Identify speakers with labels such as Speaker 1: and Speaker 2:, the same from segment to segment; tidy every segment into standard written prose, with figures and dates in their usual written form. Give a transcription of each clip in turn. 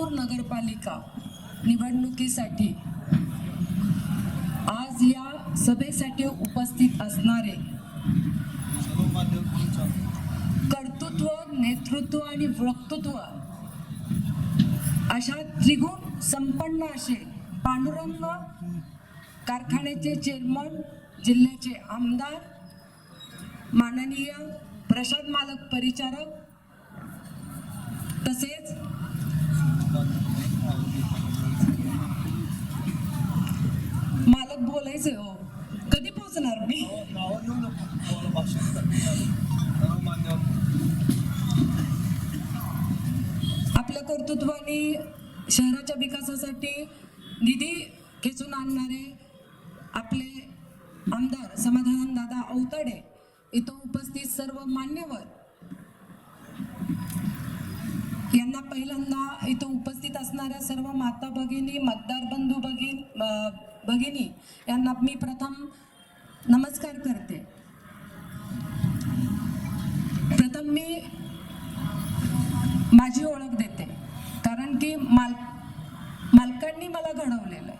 Speaker 1: लातूर नगरपालिका निवडणुकीसाठी आज या सभेसाठी उपस्थित असणारे कर्तृत्व, नेतृत्व आणि वक्तृत्व अशा त्रिगुण संपन्न असे पांडुरंग कारखान्याचे चेअरमन, जिल्ह्याचे आमदार माननीय प्रसाद मालक परिचारक, तसेच मालक बोलायचे हो, कधी पोहोचणार मी? आपल्या कर्तृत्वाने शहराच्या विकासासाठी निधी खेचून आणणारे आपले आमदार समाधान दादा अवताडे, इथं उपस्थित सर्व मान्यवर यांना, पहिल्यांदा इथं उपस्थित असणाऱ्या सर्व माता भगिनी, मतदार बंधू भगिनी यांना मी प्रथम नमस्कार करते. प्रथम मी माझी ओळख देते, कारण की मालकांनी मला घडवलेलं आहे.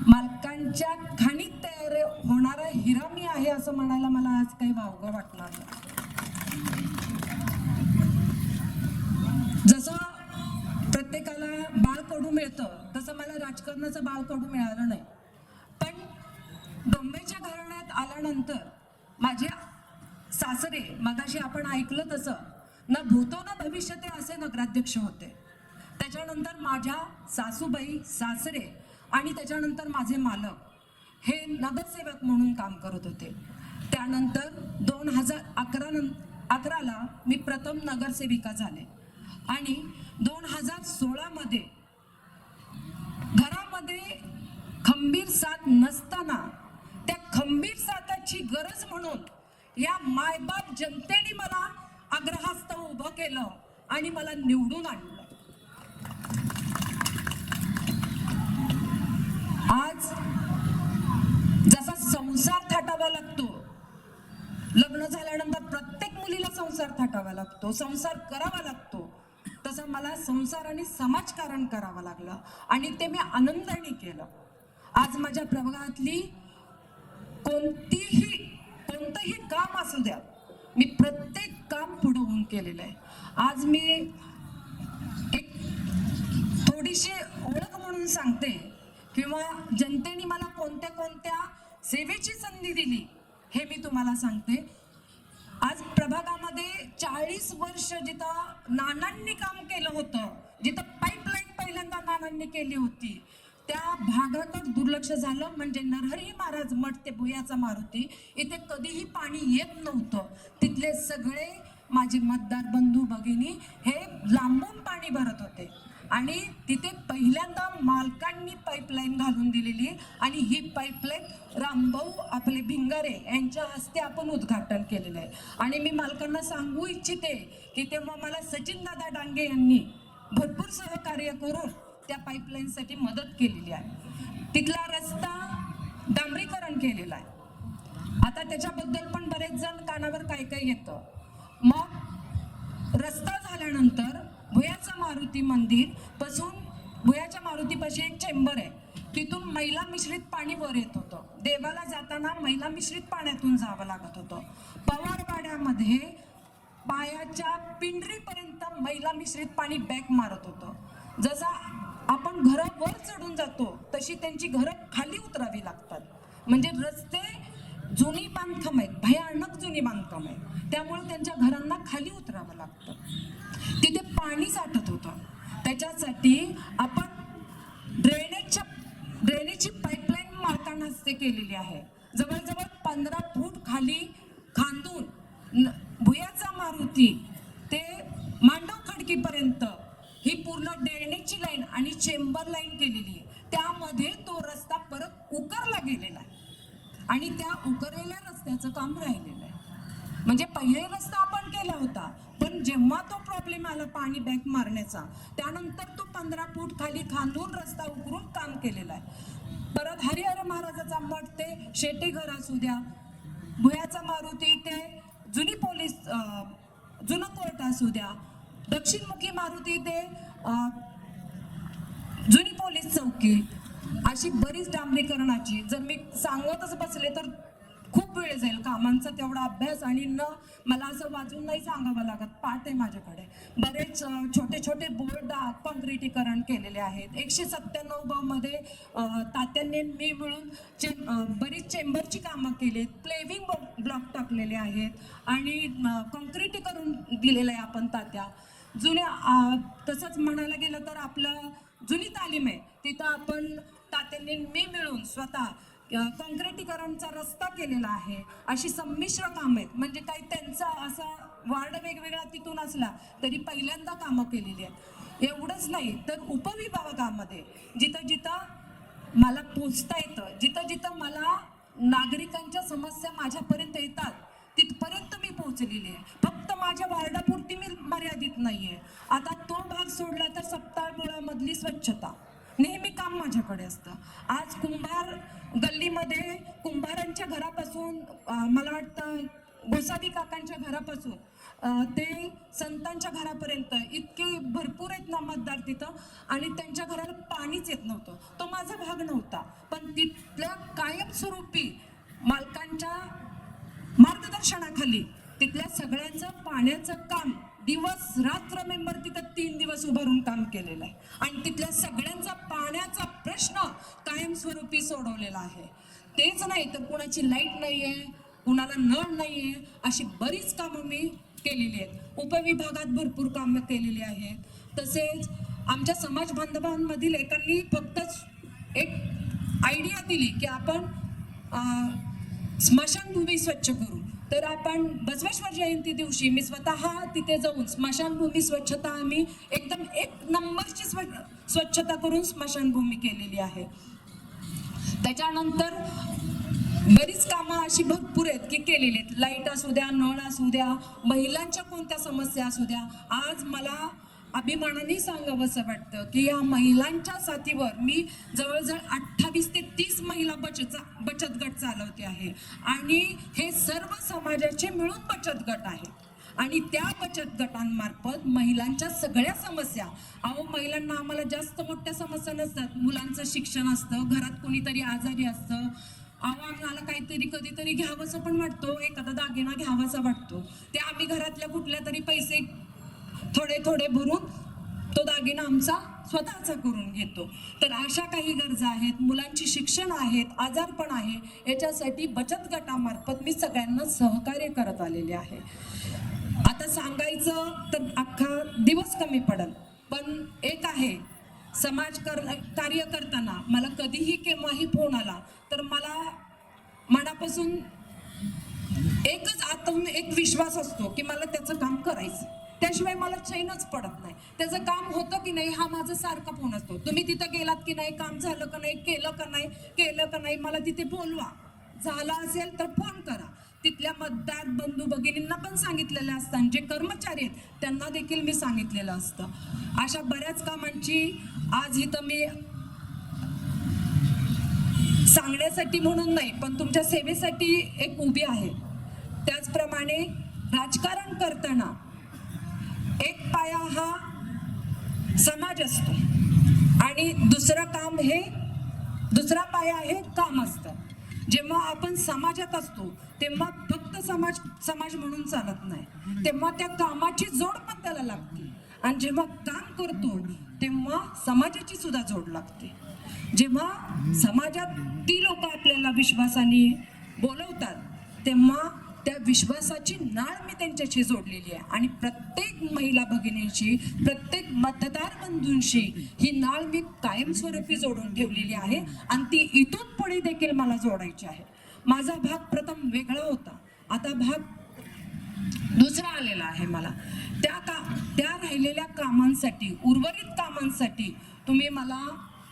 Speaker 1: मालकांच्या खाणीत तयार होणारा हिरा मी आहे असं म्हणायला मला आज काही वावगं वाटणार नाही. जसं प्रत्येकाला बाळ कडू मिळतं तसं मला राजकारणाचं बाळ कडू मिळालं नाही. पण डोंबेच्या घराण्यात आल्यानंतर माझे सासरे, मगाशी आपण ऐकलं तसं, न भूतो न भविष्य ते असे नगराध्यक्ष होते. त्याच्यानंतर माझ्या सासूबाई, सासरे आणि त्याच्यानंतर माझे मालक हे नगरसेवक म्हणून काम करत होते. त्यानंतर 2011ला मी प्रथम नगरसेविका झाले आणि 2016 मध्ये घरामध्ये खंबीर साथ नसताना त्या खंबीर साथाची गरज म्हणून या मायबाप जनतेने मला अग्रहास्तव उभं केलं आणि मला निवडून आणलं. आज जसा संसार थाटावा लागतो, लग्न झाल्यानंतर प्रत्येक मुलीला संसार थाटावा लागतो, संसार करावा लागतो, तसं मला संसार आणि समाजकारण करावं लागलं आणि ते मी आनंदाने केलं. आज माझ्या प्रभागातली कोणतंही काम असू द्या, मी प्रत्येक काम पुढे होऊन केलेलं आहे. आज मी एक थोडीशी ओळख म्हणून सांगते, किंवा जनतेने मला कोणत्या सेवेची संधी दिली हे मी तुम्हाला सांगते. आज प्रभागामध्ये 40 वर्ष जिथं नानांनी काम केलं होतं, जिथं पाईपलाईन पहिल्यांदा नानांनी केली होती, त्या भागातच दुर्लक्ष झालं. म्हणजे नरहरी महाराज मठ ते भुयाचा मारुती इथे कधीही पाणी येत नव्हतं. तिथले सगळे माझे मतदार बंधू भगिनी हे लांबून पाणी भरत होते आणि तिथे पहिल्यांदा मालकांनी पाईपलाईन घालून दिलेली आणि ही पाईपलाईन रामभाऊ आपले भिंगारे यांच्या हस्ते आपण उद्घाटन केलेलं आहे. आणि मी मालकांना सांगू इच्छिते की तेव्हा मला सचिन दादा डांगे यांनी भरपूर सहकार्य करून त्या पाईपलाईनसाठी मदत केलेली आहे. तिथला रस्ता डांबरीकरण केलेला आहे. आता त्याच्याबद्दल पण बरेच जण कानावर काय येतं. मग रस्ता झाल्यानंतर भुयाचं मारुती मंदिर पासून, भुयाच्या मारुतीपाशी एक चेंबर आहे, तिथून मैला मिश्रित पाणी वर येत होतं. देवाला जाताना मैला मिश्रित पाण्यातून जावं लागत होतं. पवारवाड्यामध्ये पायाच्या पिंडरीपर्यंत मैला मिश्रित पाणी बॅक मारत होतं. जसं आपण घरं वर चढून जातो तशी त्यांची घरं खाली उतरावी लागतात. म्हणजे रस्ते जुनी बांधकाम आहेत, भयानक जुनी बांधकाम आहे, त्यामुळे त्यांच्या घरांना खाली उतरावं लागतं. तिथे पाणी साठत होतं. त्याच्यासाठी आपण ड्रेनेजची पाईपलाईन मालकांना हस्ते केलेली आहे. जवळजवळ 15 फूट खाली खांदून भुयाचा मारुती ते मांडव खडकीपर्यंत ही पूर्ण ड्रेनेजची लाईन आणि चेंबर लाईन केलेली आहे. त्यामध्ये तो रस्ता परत उकरला गेलेला आहे आणि त्या उकरलेल्या रस्त्याचं काम राहिलेलं आहे. म्हणजे पहिले रस्ता आपण केला होता, पण जेव्हा तो प्रॉब्लेम आला पाणी बॅक मारण्याचा, त्यानंतर तो 15 फूट खाली खांदून रस्ता उकरून काम केलेला आहे. परत हरिहर महाराजाचा मठ ते शेटे घर असू द्या, भुयाचा मारुती ते जुनी पोलीस जुनं कोर्ट असू द्या, दक्षिणमुखी मारुती ते जुनी पोलीस चौकी, अशी बरीच डांबरीकरणाची, जर मी सांगतच बसले तर खूप वेळ जाईल. कामांचा तेवढा अभ्यास आणि मला असं वाजून नाही सांगावं लागत, पाठ आहे माझ्याकडे. बरेच छोटे छोटे बोर्ड कॉन्क्रिटीकरण केलेले आहेत. 197 ब मध्ये तात्यांनी मी मिळून बरीच चेंबरची कामं केली, प्लेविंग ब्लॉक टाकलेले आहेत आणि कॉन्क्रिटीकरण दिलेलं आहे आपण तात्या. जुन्या तसंच म्हणायला गेलं तर आपलं जुनी तालीम आहे, तिथं आपण तात्यांनी मी मिळून स्वतः कॉन्क्रिटीकरणचा रस्ता केलेला आहे. अशी संमिश्र कामं आहेत, म्हणजे काही त्यांचा असा वार्ड वेगवेगळा तिथून असला तरी पहिल्यांदा कामं केलेली आहेत. एवढंच नाही तर उपविभागामध्ये जिथं जिथं मला पोचता येतं, जिथं जिथं मला नागरिकांच्या समस्या माझ्यापर्यंत येतात तिथपर्यंत मी पोहोचलेली आहे. फक्त माझ्या वार्डापुरती मी मर्यादित नाहीये. आता तो भाग सोडला तर सप्ताळमुळामधली स्वच्छता नेहमी काम माझ्याकडे असतं. आज कुंभार गल्लीमध्ये कुंभारांच्या घरापासून मला वाटतं गोसावी काकांच्या घरापासून ते संतांच्या घरापर्यंत इतके भरपूर आहेत ना मतदार तिथं, आणि त्यांच्या घराला पाणीच येत नव्हतं. तो माझा भाग नव्हता, पण तिथल्या कायमस्वरूपी मालकांच्या मार्गदर्शनाखाली तिथल्या सगळ्यांचं पाण्याचं काम दिवस रात्र मेंबर तिथं 3 दिवस उभारून काम केलेलं आहे आणि तिथल्या सगळ्यांचा पाण्याचा प्रश्न कायमस्वरूपी सोडवलेला आहे. तेच नाही तर कुणाची लाईट नाहीये, कुणाला नळ नाहीये, अशी बरीच कामं मी केलेली आहेत. उपविभागात भरपूर कामं केलेली आहेत. तसेच आमच्या समाज बांधवांमधील एकांनी फक्त एक आयडिया दिली की आपण स्मशानभूमी स्वच्छ करू. तर आपण बसवेश्वर जयंती दिवशी मी स्वतः तिथे जाऊन स्मशानभूमी स्वच्छता आम्ही एकदम 1 नंबरची स्वच्छता करून स्मशानभूमी केलेली आहे. त्याच्यानंतर बरीच कामं अशी भरपूर आहेत की केलेली आहेत. लाईट असू द्या, नळ असू द्या, महिलांच्या कोणत्या समस्या असू द्या. आज मला अभिमानाने सांगावंसं वाटतं की या महिलांच्या साथीवर मी जवळजवळ 28 ते 30 महिला बचत गट चालवते आहे आणि हे सर्व समाजाचे मिळून बचत गट आहे आणि त्या बचत गटांमार्फत महिलांच्या सगळ्या समस्या, महिलांना आम्हाला जास्त मोठ्या समस्या नसतात. मुलांचं शिक्षण असतं, घरात कोणीतरी आजारी असतं, आम्हाला काहीतरी कधीतरी घ्यावंसं पण वाटतो, एखादा दागिना घ्यावासा वाटतो, ते आम्ही घरातल्या कुठल्या तरी पैसे थोडे थोडे भरून तो दागिना आमचा स्वतःचा करून घेतो. तर अशा काही गरजा आहेत, मुलांची शिक्षण आहेत, आजारपण आहे, याच्यासाठी बचत गटामार्फत मी सगळ्यांना सहकार्य करत आलेले आहे. आता सांगायचं तर अख्खा दिवस कमी पडेल, पण एक आहे, कार्य करताना मला कधीही केव्हाही फोन आला तर मला मनापासून एक विश्वास असतो की मला त्याचं काम करायचं, त्याशिवाय मला चैनच पडत नाही. त्याचं काम होतं की नाही हा माझा सारखा फोन असतो. तुम्ही तिथं गेलात की नाही, काम झालं का नाही, केलं का नाही, मला तिथे बोलवा. झालं असेल तर फोन करा. तिथल्या मतदार बंधू भगिनींना पण सांगितलेलं असतं, जे कर्मचारी आहेत त्यांना देखील मी सांगितलेलं असतं. अशा बऱ्याच कामांची आज इथं मी सांगण्यासाठी म्हणून नाही, पण तुमच्या सेवेसाठी एक उभी आहे. त्याचप्रमाणे राजकारण करताना एक पाया हा समाज असतो आणि दुसरा पाया हे काम असतं. जेव्हा आपण समाजात असतो तेव्हा फक्त समाज म्हणून चालत नाही, तेव्हा त्या कामाची जोड पण त्याला लागते आणि जेव्हा काम करतो तेव्हा समाजाची सुद्धा जोड लागते. जेव्हा समाजात ती लोक आपल्याला विश्वासाने बोलवतात तेव्हा त्या विश्वासाची नाळ मी त्यांच्याशी जोडलेली आहे आणि प्रत्येक महिला भगिनींशी, प्रत्येक मतदार बंधूंशी ही नाळ मी कायमस्वरूपी जोडून ठेवलेली आहे आणि ती इथून पुढे देखील मला जोडायची आहे. माझा भाग प्रथम वेगळा होता, आता भाग दुसरा आलेला आहे. मला त्या राहिलेल्या कामांसाठी, उर्वरित कामांसाठी तुम्ही मला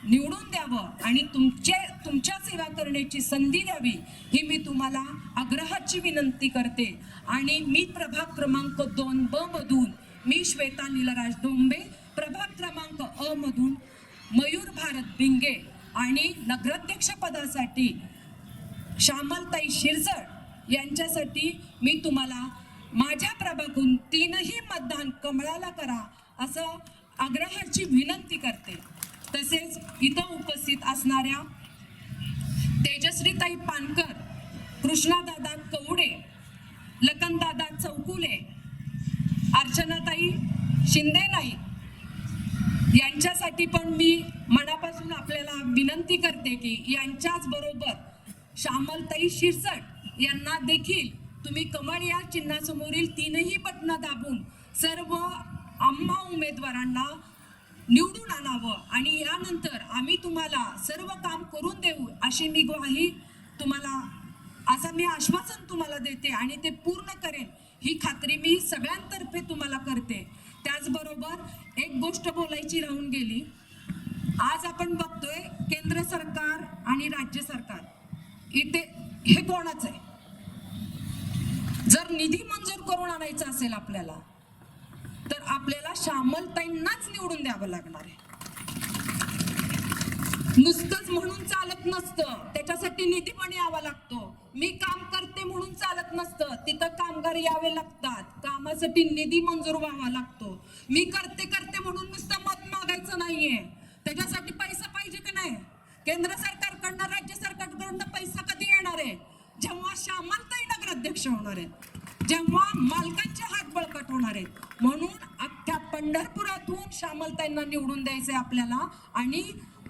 Speaker 1: निवडून द्यावं आणि तुमच्या सेवा करण्याची संधी द्यावी ही मी तुम्हाला आग्रहाची विनंती करते. आणि मी प्रभाग क्रमांक 2B मधून मी श्वेता नीलराज डोंबे, प्रभाग क्रमांक अ मधून मयूर भारत भिंगे आणि नगराध्यक्ष पदासाठी श्यामलताई शिरसट यांच्यासाठी मी तुम्हाला माझ्या प्रभागातून 3ही मतदान कमळाला करा असं आग्रहाची विनंती करते. तसेच इथं उपस्थित असणाऱ्या तेजश्रीताई पानकर, कृष्णादादा कवडे, लखनदादा चौकुले, अर्चनाताई शिंदे नाईक यांच्यासाठी पण मी मनापासून आपल्याला विनंती करते की यांच्याच बरोबर श्यामलताई शिरसट यांना देखील तुम्ही कमळ या चिन्हासमोरील 3ही बटणं दाबून सर्व आम्हा उमेदवारांना निवडून आणावं आणि यानंतर आम्ही तुम्हाला सर्व काम करून देऊ अशी मी ग्वाही तुम्हाला, असं मी आश्वासन तुम्हाला देते आणि ते पूर्ण करेन ही खात्री मी सगळ्यांतर्फे तुम्हाला करते. त्याचबरोबर एक गोष्ट बोलायची राहून गेली. आज आपण बघतोय केंद्र सरकार आणि राज्य सरकार इथे हे कोणाचं आहे? जर निधी मंजूर करून आणायचा असेल आपल्याला तर आपल्याला श्यामलताईंनाच निवडून द्यावं लागणार आहे. नुसतंच म्हणून चालत नसतं, त्याच्यासाठी निधी पण यावा लागतो. मी काम करते म्हणून चालत नसतं, तिथं कामगार यावे लागतात, कामासाठी निधी मंजूर व्हावा लागतो. मी करते म्हणून नुसतं मत मागायचं नाहीये, त्याच्यासाठी पैसा पाहिजे की नाही? केंद्र सरकारकडनं राज्य सरकारकडनं पैसा कधी येणार आहे? जेव्हा श्यामलताई नगराध्यक्ष होणार आहेत, जेव्हा मालकांचे हात बळकट होणार आहेत. म्हणून अख्ख्या पंढरपुरातून श्यामलताईंना निवडून द्यायचे आपल्याला आणि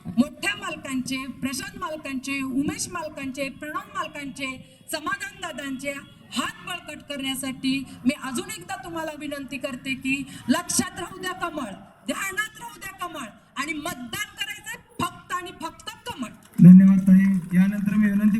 Speaker 1: मोठ्या मालकांचे, प्रशांत मालकांचे, उमेश मालकांचे, प्रणव मालकांचे, समाधान दादांचे हात बळकट करण्यासाठी मी अजून एकदा तुम्हाला विनंती करते की लक्षात राहू द्या कमळ, ध्यानात राहू द्या कमळ आणि मतदान करायचंय फक्त आणि फक्त कमळ.
Speaker 2: धन्यवाद ताई. यानंतर मी विनंती